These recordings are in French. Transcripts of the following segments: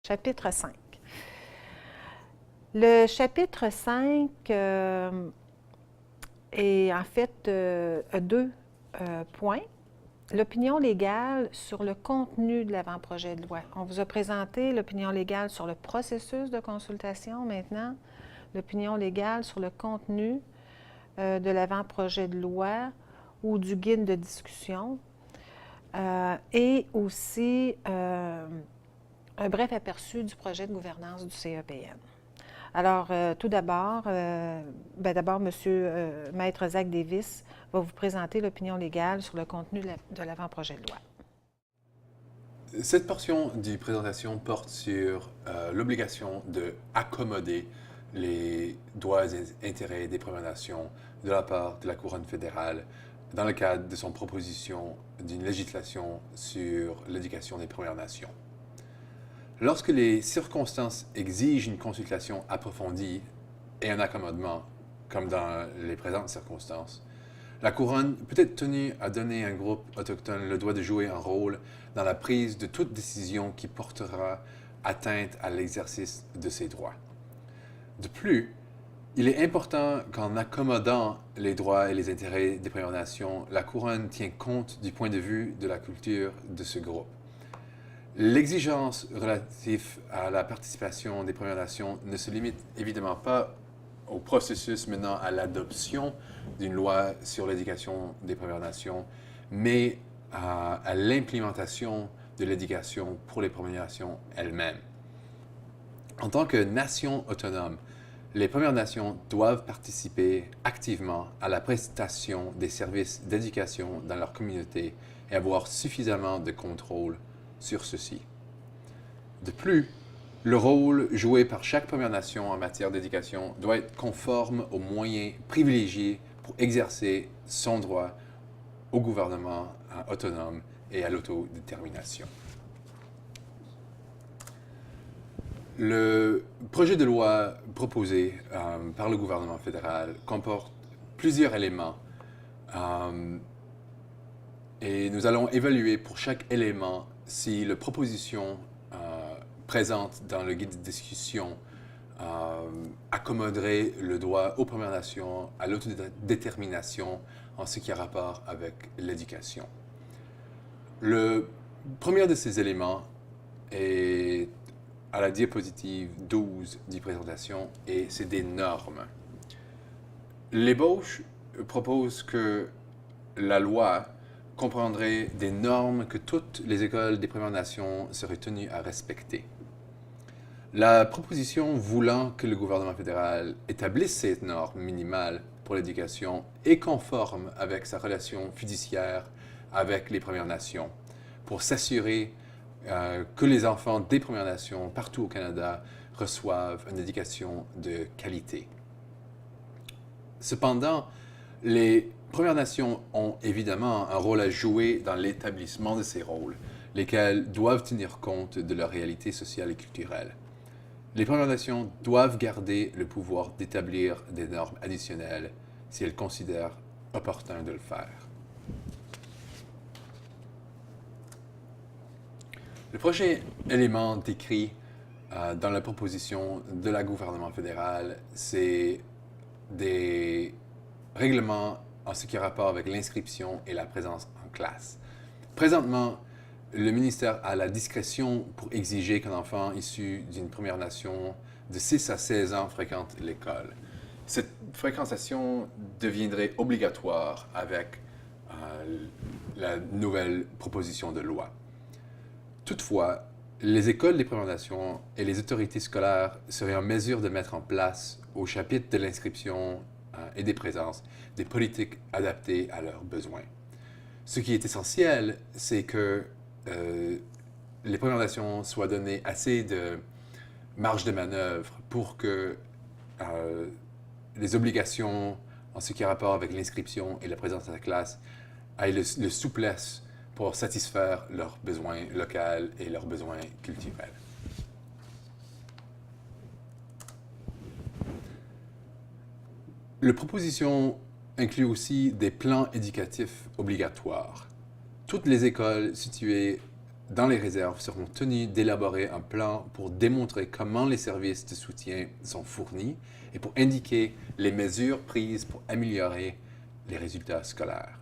Chapitre 5. Le chapitre 5 est en fait a deux points. L'opinion légale sur le contenu de l'avant-projet de loi. On vous a présenté l'opinion légale sur le processus de consultation maintenant, l'opinion légale sur le contenu de l'avant-projet de loi ou du guide de discussion et aussi un bref aperçu du projet de gouvernance du CEPN. Alors, tout d'abord, Maître Zach Davis va vous présenter l'opinion légale sur le contenu de l'avant-projet de loi. Cette portion de présentation porte sur l'obligation d'accommoder les droits et intérêts des Premières Nations de la part de la Couronne fédérale dans le cadre de son proposition d'une législation sur l'éducation des Premières Nations. Lorsque les circonstances exigent une consultation approfondie et un accommodement, comme dans les présentes circonstances, la Couronne peut être tenue à donner à un groupe autochtone le droit de jouer un rôle dans la prise de toute décision qui portera atteinte à l'exercice de ses droits. De plus, il est important qu'en accommodant les droits et les intérêts des Premières Nations, la Couronne tient compte du point de vue de la culture de ce groupe. L'exigence relative à la participation des Premières Nations ne se limite évidemment pas au processus menant à l'adoption d'une loi sur l'éducation des Premières Nations, mais à l'implémentation de l'éducation pour les Premières Nations elles-mêmes. En tant que nation autonome, les Premières Nations doivent participer activement à la prestation des services d'éducation dans leur communauté et avoir suffisamment de contrôle sur ceci. De plus, le rôle joué par chaque Première Nation en matière d'éducation doit être conforme aux moyens privilégiés pour exercer son droit au gouvernement autonome et à l'autodétermination. Le projet de loi proposé par le gouvernement fédéral comporte plusieurs éléments et nous allons évaluer pour chaque élément si la proposition présente dans le guide de discussion accommoderait le droit aux Premières Nations à l'autodétermination en ce qui a rapport avec l'éducation. Le premier de ces éléments est à la diapositive 12 de présentation et c'est des normes. L'ébauche propose que la loi comprendrait des normes que toutes les écoles des Premières Nations seraient tenues à respecter. La proposition voulant que le gouvernement fédéral établisse cette norme minimale pour l'éducation est conforme avec sa relation fiduciaire avec les Premières Nations pour s'assurer que les enfants des Premières Nations partout au Canada reçoivent une éducation de qualité. Cependant, les Premières Nations ont évidemment un rôle à jouer dans l'établissement de ces rôles, lesquels doivent tenir compte de leur réalité sociale et culturelle. Les Premières Nations doivent garder le pouvoir d'établir des normes additionnelles si elles considèrent opportun de le faire. Le prochain élément décrit dans la proposition de la gouvernement fédéral, c'est des règlements en ce qui a rapport avec l'inscription et la présence en classe. Présentement, le ministère a la discrétion pour exiger qu'un enfant issu d'une Première Nation de 6 à 16 ans fréquente l'école. Cette fréquentation deviendrait obligatoire avec la nouvelle proposition de loi. Toutefois, les écoles des Premières Nations et les autorités scolaires seraient en mesure de mettre en place, au chapitre de l'inscription et des présences, des politiques adaptées à leurs besoins. Ce qui est essentiel, c'est que les Premières Nations soient données assez de marge de manœuvre pour que les obligations en ce qui a rapport avec l'inscription et la présence à la classe aient le souplesse pour satisfaire leurs besoins locaux et leurs besoins culturels. La proposition inclut aussi des plans éducatifs obligatoires. Toutes les écoles situées dans les réserves seront tenus d'élaborer un plan pour démontrer comment les services de soutien sont fournis et pour indiquer les mesures prises pour améliorer les résultats scolaires.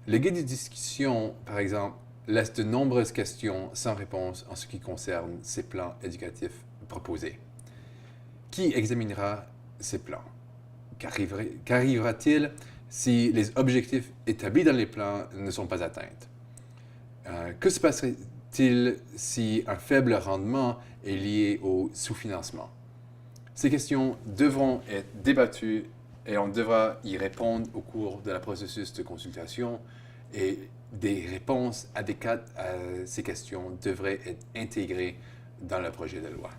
Le guide de discussion, par exemple, laisse de nombreuses questions sans réponse en ce qui concerne ces plans éducatifs proposés. Qui examinera ces plans? Qu'arrivera-t-il si les objectifs établis dans les plans ne sont pas atteints? Que se passerait-il si un faible rendement est lié au sous-financement? Ces questions devront être débattues et on devra y répondre au cours de la processus de consultation et des réponses adéquates à ces questions devraient être intégrées dans le projet de loi.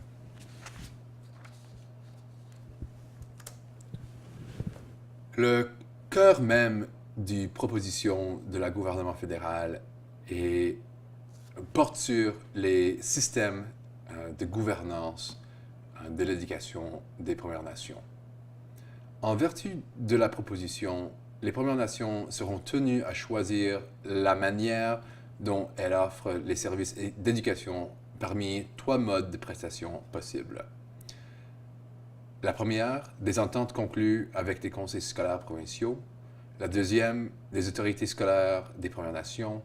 Le cœur même des propositions de la gouvernement fédéral porte sur les systèmes de gouvernance de l'éducation des Premières Nations. En vertu de la proposition, les Premières Nations seront tenues à choisir la manière dont elles offrent les services d'éducation parmi 3 modes de prestation possibles. La première, des ententes conclues avec des conseils scolaires provinciaux. La deuxième, des autorités scolaires des Premières Nations.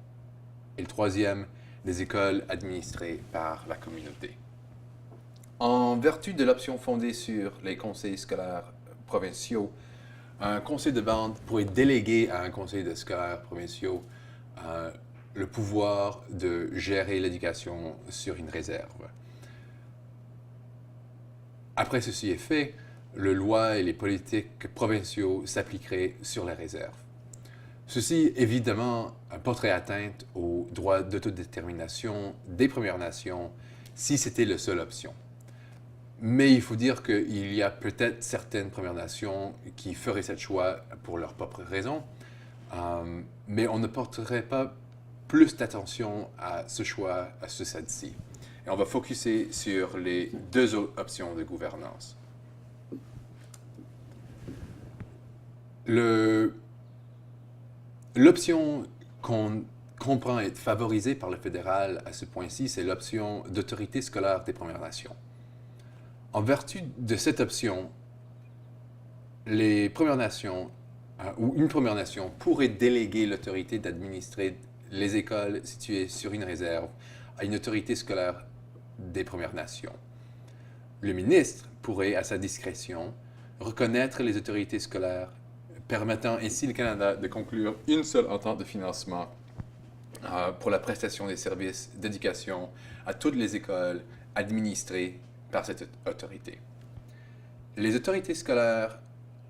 Et le troisième, des écoles administrées par la communauté. En vertu de l'option fondée sur les conseils scolaires provinciaux, un conseil de bande pourrait déléguer à un conseil de scolaires provinciaux le pouvoir de gérer l'éducation sur une réserve. Après ceci est fait, les lois et les politiques provinciaux s'appliqueraient sur les réserves. Ceci, évidemment, porterait atteinte au droit d'autodétermination des Premières Nations si c'était la seule option. Mais il faut dire qu'il y a peut-être certaines Premières Nations qui feraient ce choix pour leurs propres raisons, mais on ne porterait pas plus d'attention à ce choix à ce stade-ci. Et on va focuser sur les 2 autres options de gouvernance. L'option qu'on comprend être favorisée par le fédéral à ce point-ci, c'est l'option d'autorité scolaire des Premières Nations. En vertu de cette option, les Premières Nations ou une Première Nation pourrait déléguer l'autorité d'administrer les écoles situées sur une réserve à une autorité scolaire des Premières Nations. Le ministre pourrait, à sa discrétion, reconnaître les autorités scolaires, permettant ainsi au Canada de conclure une seule entente de financement pour la prestation des services d'éducation à toutes les écoles administrées par cette autorité. Les autorités scolaires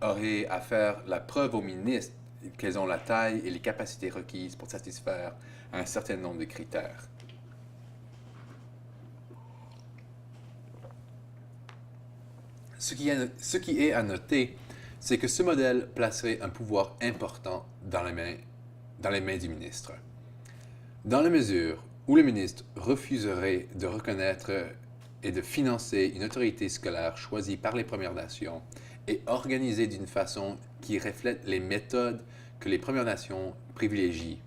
auraient à faire la preuve au ministre qu'elles ont la taille et les capacités requises pour satisfaire un certain nombre de critères. Ce qui est à noter, c'est que ce modèle placerait un pouvoir important dans les mains du ministre. Dans la mesure où le ministre refuserait de reconnaître et de financer une autorité scolaire choisie par les Premières Nations et organisée d'une façon qui reflète les méthodes que les Premières Nations privilégient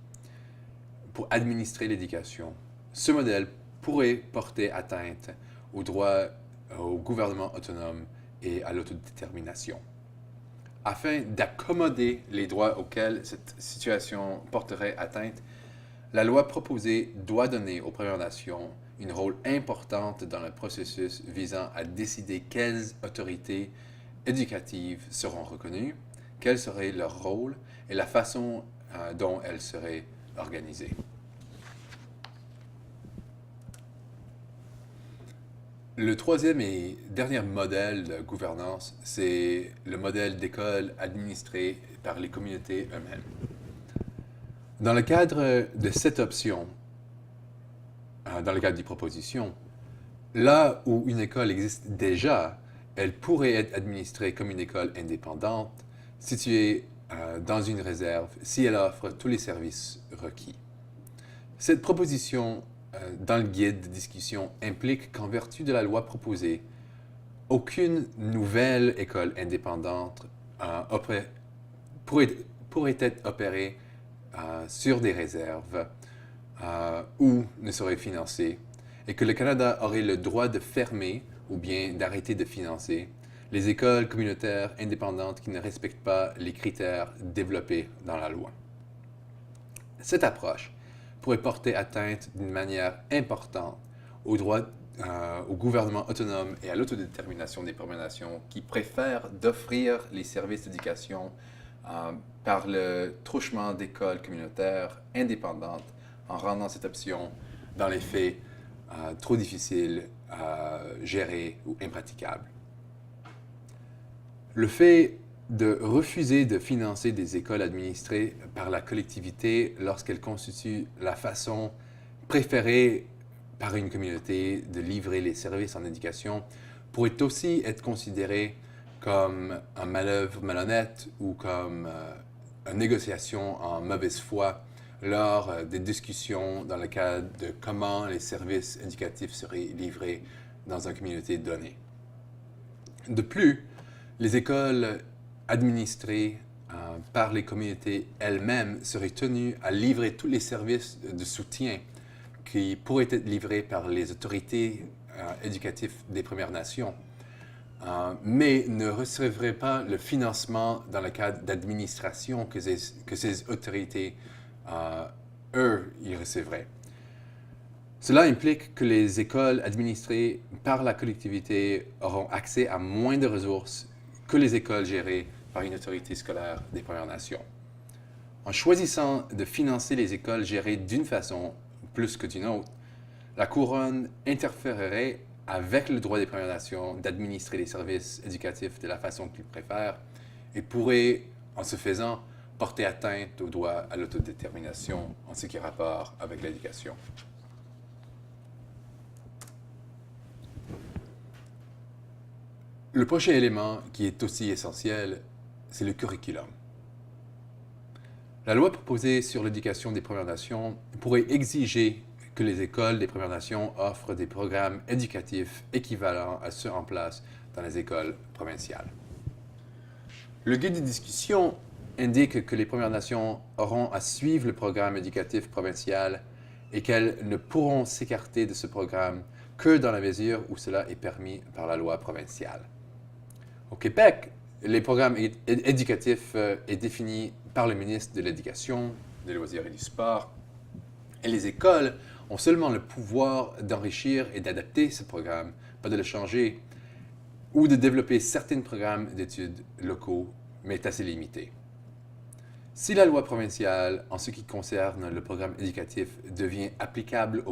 pour administrer l'éducation, ce modèle pourrait porter atteinte au droit au gouvernement autonome et à l'autodétermination. Afin d'accommoder les droits auxquels cette situation porterait atteinte, la loi proposée doit donner aux Premières Nations un rôle important dans le processus visant à décider quelles autorités éducatives seront reconnues, quel serait leur rôle et la façon dont elles seraient organisées. Le troisième et dernier modèle de gouvernance, c'est le modèle d'école administrée par les communautés eux-mêmes. Dans le cadre de cette option, dans le cadre des propositions, là où une école existe déjà, elle pourrait être administrée comme une école indépendante, située dans une réserve, si elle offre tous les services requis. Cette proposition dans le guide de discussion implique qu'en vertu de la loi proposée, aucune nouvelle école indépendante pourrait être opérée sur des réserves ou ne serait financé, et que le Canada aurait le droit de fermer ou bien d'arrêter de financer les écoles communautaires indépendantes qui ne respectent pas les critères développés dans la loi. Cette approche pourrait porter atteinte d'une manière importante aux droits au gouvernement autonome et à l'autodétermination des Premières Nations qui préfèrent d'offrir les services d'éducation par le truchement d'écoles communautaires indépendantes en rendant cette option, dans les faits, trop difficile à gérer ou impraticable. Le fait de refuser de financer des écoles administrées par la collectivité lorsqu'elles constituent la façon préférée par une communauté de livrer les services en éducation pourrait aussi être considéré comme un manœuvre malhonnête ou comme une négociation en mauvaise foi lors des discussions dans le cadre de comment les services éducatifs seraient livrés dans une communauté donnée. De plus, les écoles administrées par les communautés elles-mêmes seraient tenues à livrer tous les services de soutien qui pourraient être livrés par les autorités éducatives des Premières Nations, mais ne recevraient pas le financement dans le cadre d'administration que ces autorités, eux, y recevraient. Cela implique que les écoles administrées par la collectivité auront accès à moins de ressources que les écoles gérées par une autorité scolaire des Premières Nations. En choisissant de financer les écoles gérées d'une façon plus que d'une autre, la Couronne interférerait avec le droit des Premières Nations d'administrer les services éducatifs de la façon qu'ils préfèrent et pourrait, en ce faisant, porter atteinte au droit à l'autodétermination en ce qui a rapport avec l'éducation. Le prochain élément qui est aussi essentiel, c'est le curriculum. La loi proposée sur l'éducation des Premières Nations pourrait exiger que les écoles des Premières Nations offrent des programmes éducatifs équivalents à ceux en place dans les écoles provinciales. Le guide de discussion indique que les Premières Nations auront à suivre le programme éducatif provincial et qu'elles ne pourront s'écarter de ce programme que dans la mesure où cela est permis par la loi provinciale. Au Québec, les programmes éducatifs est défini par le ministre de l'Éducation, des Loisirs et du Sport, et les écoles ont seulement le pouvoir d'enrichir et d'adapter ce programme, pas de le changer, ou de développer certains programmes d'études locaux, mais assez limités. Si la loi provinciale, en ce qui concerne le programme éducatif, devient applicable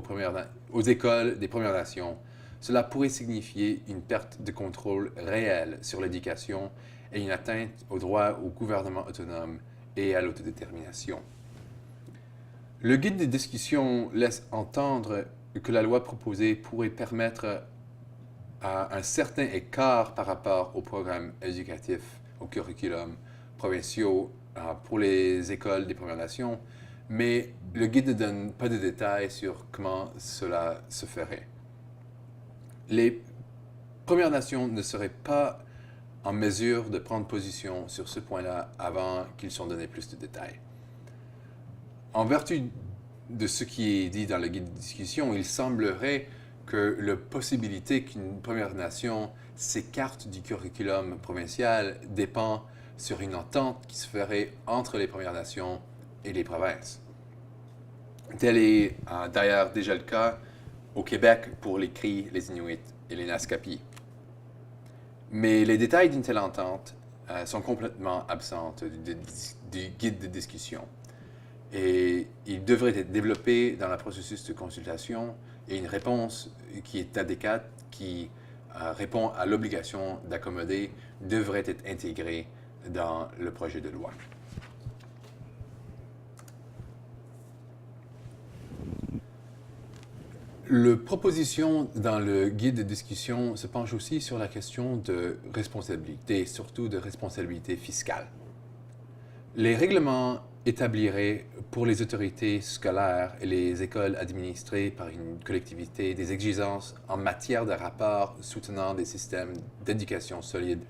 aux écoles des Premières Nations, cela pourrait signifier une perte de contrôle réel sur l'éducation et une atteinte au droit au gouvernement autonome et à l'autodétermination. Le guide de discussion laisse entendre que la loi proposée pourrait permettre à un certain écart par rapport aux programmes éducatifs, au curriculum provinciaux pour les écoles des Premières Nations, mais le guide ne donne pas de détails sur comment cela se ferait. Les Premières Nations ne seraient pas en mesure de prendre position sur ce point-là avant qu'ils soient donnés plus de détails. En vertu de ce qui est dit dans le guide de discussion, il semblerait que la possibilité qu'une Première Nation s'écarte du curriculum provincial dépend sur une entente qui se ferait entre les Premières Nations et les provinces. Tel est d'ailleurs déjà le cas au Québec pour les Cris, les Inuits et les Naskapi. Mais les détails d'une telle entente sont complètement absents du guide de discussion. Et il devrait être développé dans le processus de consultation et une réponse qui est adéquate, qui répond à l'obligation d'accommoder, devrait être intégrée dans le projet de loi. La proposition dans le guide de discussion se penche aussi sur la question de responsabilité, surtout de responsabilité fiscale. Les règlements établiraient pour les autorités scolaires et les écoles administrées par une collectivité des exigences en matière de rapports soutenant des systèmes d'éducation solides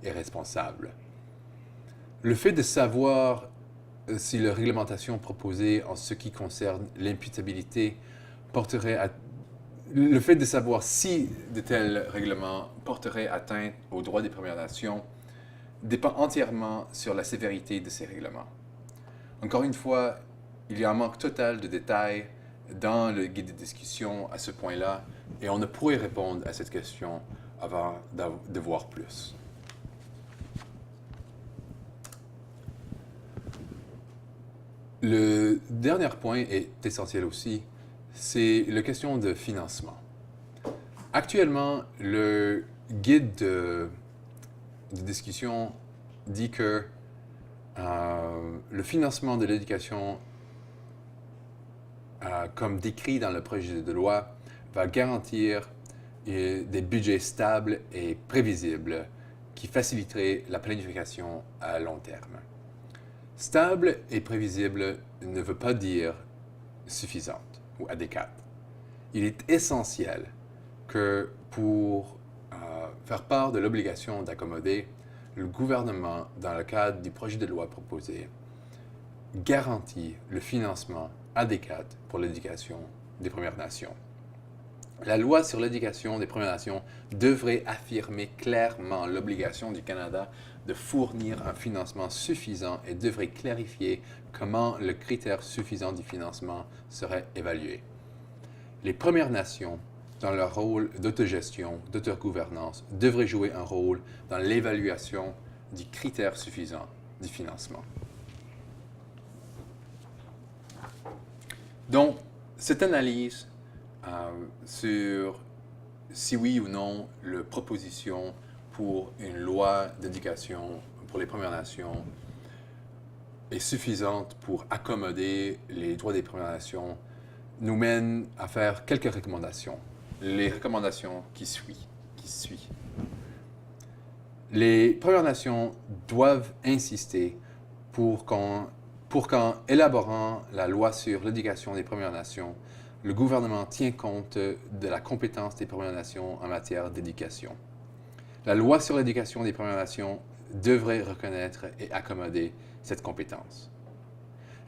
et responsables. Le fait de savoir si la réglementation proposée en ce qui concerne l'imputabilité porterait à... Le fait de savoir si de tels règlements porteraient atteinte aux droits des Premières Nations dépend entièrement sur la sévérité de ces règlements. Encore une fois, il y a un manque total de détails dans le guide de discussion à ce point-là, et on ne pourrait répondre à cette question avant de voir plus. Le dernier point est essentiel aussi, c'est la question de financement. Actuellement, le guide de discussion dit que le financement de l'éducation, comme décrit dans le projet de loi, va garantir des budgets stables et prévisibles qui faciliteraient la planification à long terme. Stable et prévisible ne veut pas dire suffisante ou adéquate. Il est essentiel que pour faire part de l'obligation d'accommoder, le gouvernement, dans le cadre du projet de loi proposé, garantit le financement adéquat pour l'éducation des Premières Nations. La loi sur l'éducation des Premières Nations devrait affirmer clairement l'obligation du Canada de fournir un financement suffisant et devrait clarifier comment le critère suffisant du financement serait évalué. Les Premières Nations, dans leur rôle d'autogestion, d'autogouvernance, devraient jouer un rôle dans l'évaluation du critère suffisant du financement. Donc, cette analyse sur si oui ou non la proposition pour une loi d'éducation pour les Premières Nations est suffisante pour accommoder les droits des Premières Nations nous mène à faire quelques recommandations. Les recommandations qui suivent. Les Premières Nations doivent insister pour qu'en élaborant la loi sur l'éducation des Premières Nations, le gouvernement tient compte de la compétence des Premières Nations en matière d'éducation. La loi sur l'éducation des Premières Nations devrait reconnaître et accommoder cette compétence.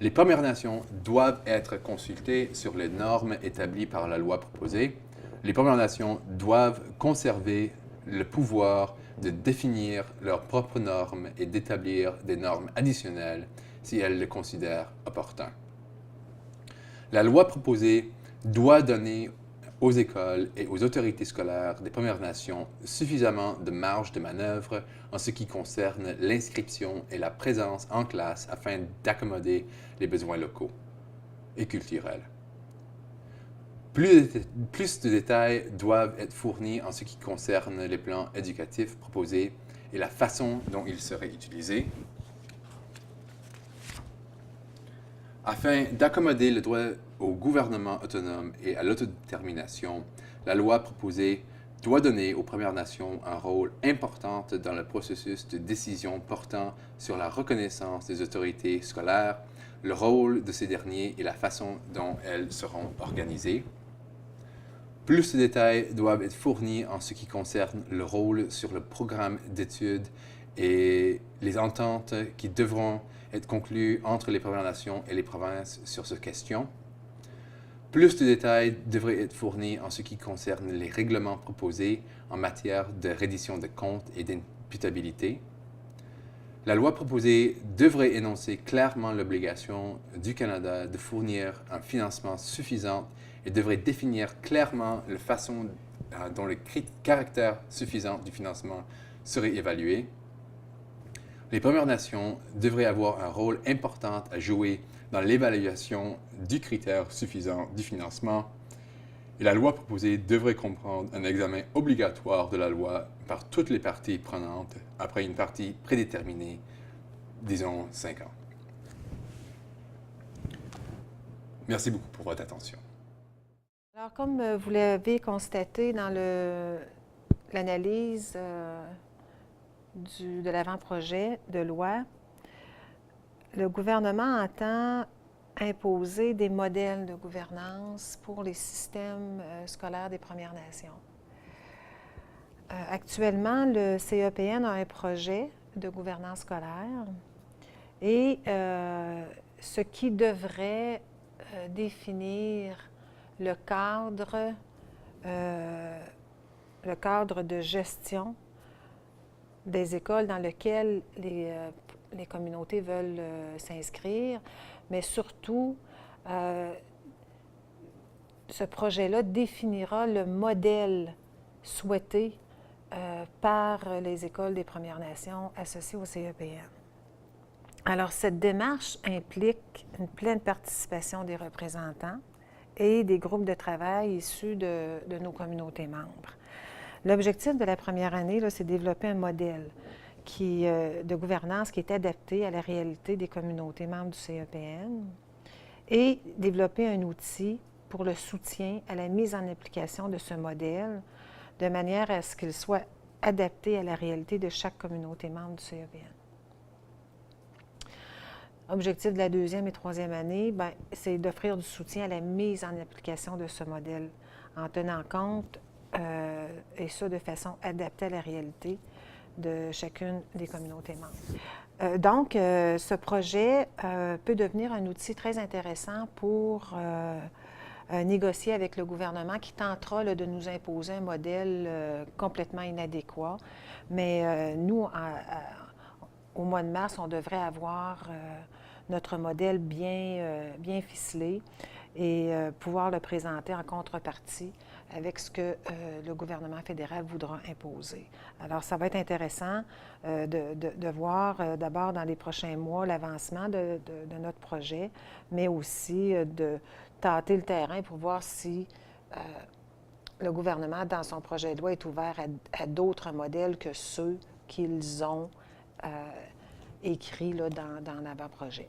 Les Premières Nations doivent être consultées sur les normes établies par la loi proposée. Les Premières Nations doivent conserver le pouvoir de définir leurs propres normes et d'établir des normes additionnelles si elles le considèrent opportun. La loi proposée doit donner aux écoles et aux autorités scolaires des Premières Nations suffisamment de marge de manœuvre en ce qui concerne l'inscription et la présence en classe afin d'accommoder les besoins locaux et culturels. Plus de détails doivent être fournis en ce qui concerne les plans éducatifs proposés et la façon dont ils seraient utilisés. Afin d'accommoder le droit au gouvernement autonome et à l'autodétermination, la loi proposée doit donner aux Premières Nations un rôle important dans le processus de décision portant sur la reconnaissance des autorités scolaires, le rôle de ces derniers et la façon dont elles seront organisées. Plus de détails doivent être fournis en ce qui concerne le rôle sur le programme d'études et les ententes qui devront être conclues entre les Premières Nations et les provinces sur cette question. Plus de détails devraient être fournis en ce qui concerne les règlements proposés en matière de reddition de comptes et d'imputabilité. La loi proposée devrait énoncer clairement l'obligation du Canada de fournir un financement suffisant et devrait définir clairement la façon dont le caractère suffisant du financement serait évalué. Les Premières Nations devraient avoir un rôle important à jouer dans l'évaluation du critère suffisant du financement. Et la loi proposée devrait comprendre un examen obligatoire de la loi par toutes les parties prenantes après une partie prédéterminée, disons 5 ans. Merci beaucoup pour votre attention. Alors, comme vous l'avez constaté dans l'analyse de l'avant-projet de loi, le gouvernement entend imposer des modèles de gouvernance pour les systèmes scolaires des Premières Nations. Actuellement, le CEPN a un projet de gouvernance scolaire et ce qui devrait définir le cadre de gestion des écoles dans lesquelles les communautés veulent s'inscrire, mais surtout, ce projet-là définira le modèle souhaité par les écoles des Premières Nations associées au CEPN. Alors, cette démarche implique une pleine participation des représentants et des groupes de travail issus de nos communautés membres. L'objectif de la première année, c'est de développer un modèle de gouvernance qui est adapté à la réalité des communautés membres du CEPN et développer un outil pour le soutien à la mise en application de ce modèle de manière à ce qu'il soit adapté à la réalité de chaque communauté membre du CEPN. L'objectif de la deuxième et troisième année, c'est d'offrir du soutien à la mise en application de ce modèle en tenant compte, et ça de façon adaptée à la réalité de chacune des communautés membres. Donc, ce projet peut devenir un outil très intéressant pour négocier avec le gouvernement qui tentera de nous imposer un modèle complètement inadéquat. Mais nous, au mois de mars, on devrait avoir notre modèle bien ficelé et pouvoir le présenter en contrepartie avec ce que le gouvernement fédéral voudra imposer. Alors, ça va être intéressant de voir d'abord dans les prochains mois l'avancement de notre projet, mais aussi de tâter le terrain pour voir si le gouvernement, dans son projet de loi, est ouvert à d'autres modèles que ceux qu'ils ont écrits là, dans l'avant-projet.